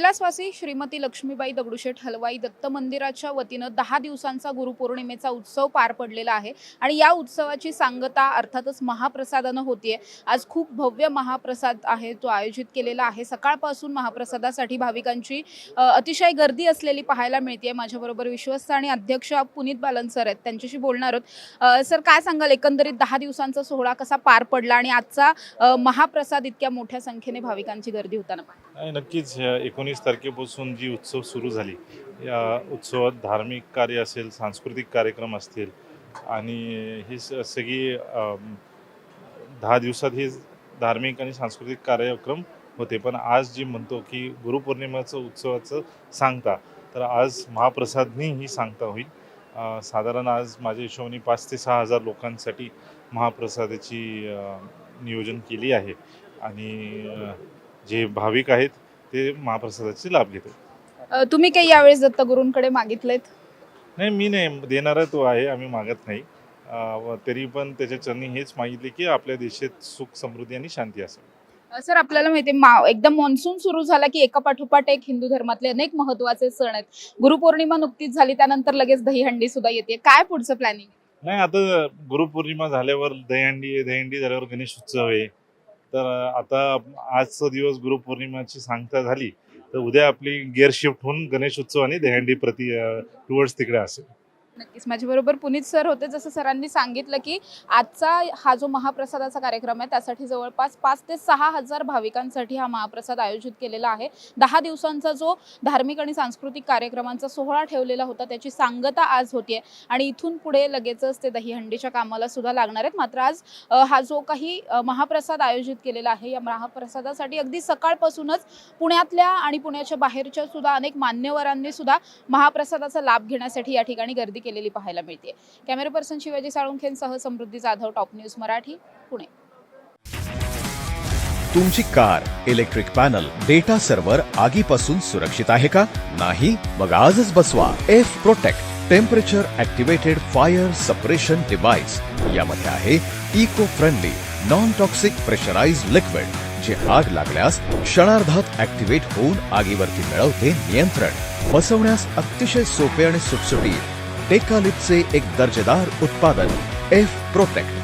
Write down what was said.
कैलासवासी श्रीमती लक्ष्मीबाई दगडूशेठ हलवाई दत्त मंदिराच्या वतीनं 10 दिवसांचा गुरुपौर्णिमेचा उत्सव पार पडलेला आहे आणि या उत्सवाची सांगता अर्थातच महाप्रसादानं होतीये। आज खूप भव्य महाप्रसाद आहे तो आयोजित केलेला आहे। सकाळपासून महाप्रसादासाठी भाविकांची अतिशय गर्दी असलेली पाहायला मिळते। माझ्याबरोबर विश्वस्त आणि अध्यक्ष पुनीत बालन सर आहेत, त्यांच्याशी बोलणार आहोत। सर, काय सांगाल, एकंदरीत 10 दिवसांचा सोहळा कसा पार पडला आणि आजचा महाप्रसाद इतक्या मोठ्या संख्येने भाविकांची गर्दी होताना पाहिली? नक्कीच 19 तारखेपासून जी उत्सव सुरू झाली, या उत्सवात धार्मिक कार्य असेल, सांस्कृतिक कार्यक्रम असतील आणि ही सगळी 10 दिवसात हे धार्मिक आणि सांस्कृतिक कार्यक्रम होते। पण आज जी म्हणतो की गुरुपौर्णिमेचं उत्सवाचं सांगता, तर आज महाप्रसादनी ही सांगता होईल। साधारण आज माझ्या हिशोबाने 5 ते 6 हजार लोकांसाठी महाप्रसादाची नियोजन केली आहे आणि जे भाविक आहेत ते महाप्रसादाचे लाभ घेतात। तुम्ही काही यावेळेस दत्तगुरूंकडे मागितलेत? नाही, मी नाही देणारा तो आहे, आम्ही मागत नाही। तरी पण त्याच्या चरणी हेच मागितले की आपल्या देशात सुख, समृद्धी आणि शांती असावी। सर, आपल्याला माहिती आहे एकदम मॉन्सून सुरू झाला की एका पाठोपाठ एक हिंदू धर्मातले अनेक महत्त्वाचे सण आहेत। गुरुपौर्णिमा नुकतीच झाली, त्यानंतर लगेच दहीहंडी सुद्धा येते। काय पुढचं प्लॅनिंग? नाही, आता गुरुपौर्णिमा झाल्यावर दहीहंडी झाल्यावर गणेश उत्सव आहे। तर आता आजचा दिवस गुरुपौर्णिमाची सांगता झाली, तर उद्या आपली गिअर शिफ्ट होऊन गणेश उत्सव आणि दहीहंडी टुवर्ड्स तिकडे असेल। नक्कीच, माझ्याबरोबर पुनीत सर होते। जसं सरांनी सांगितलं की आजचा हा जो महाप्रसादाचा कार्यक्रम आहे त्यासाठी जवळपास 5 ते 6 हजार भाविकांसाठी हा महाप्रसाद आयोजित केलेला आहे। 10 दिवसांचा जो धार्मिक आणि सांस्कृतिक कार्यक्रमांचा सोहळा ठेवलेला होता त्याची सांगता आज होतीये आणि इथून पुढे लगेचच ते दहीहंडीच्या कामाला सुद्धा लागणार आहेत। मात्र आज हा जो काही महाप्रसाद आयोजित केलेला आहे, या महाप्रसादासाठी अगदी सकाळपासूनच पुण्यातल्या आणि पुण्याच्या बाहेरच्या सुद्धा अनेक मान्यवरांनी सुद्धा महाप्रसादाचा लाभ घेण्यासाठी या ठिकाणी गर्दी केलेली पाहायला मिळते। कॅमेरा पर्सन शिवाजी साळुंखेंसह समृद्धी जाधव, टॉप न्यूज मराठी, पुणे। तुमची car, electric panel, data server आगीपासून सुरक्षित आहे का? नाही? मग आजच बसवा F protect temperature activated fire suppression device. यामध्ये आहे eco friendly non toxic pressurised liquid, जे आग लागल्यास क्षणार्धात ऍक्टिव्हेट होऊन आगीवरती मिळवते नियंत्रण। बसवण्यास अतिशय सोपे आणि सुटसुटीत टेकालिपचे एक दर्जेदार उत्पादन एफ प्रोटेक्ट।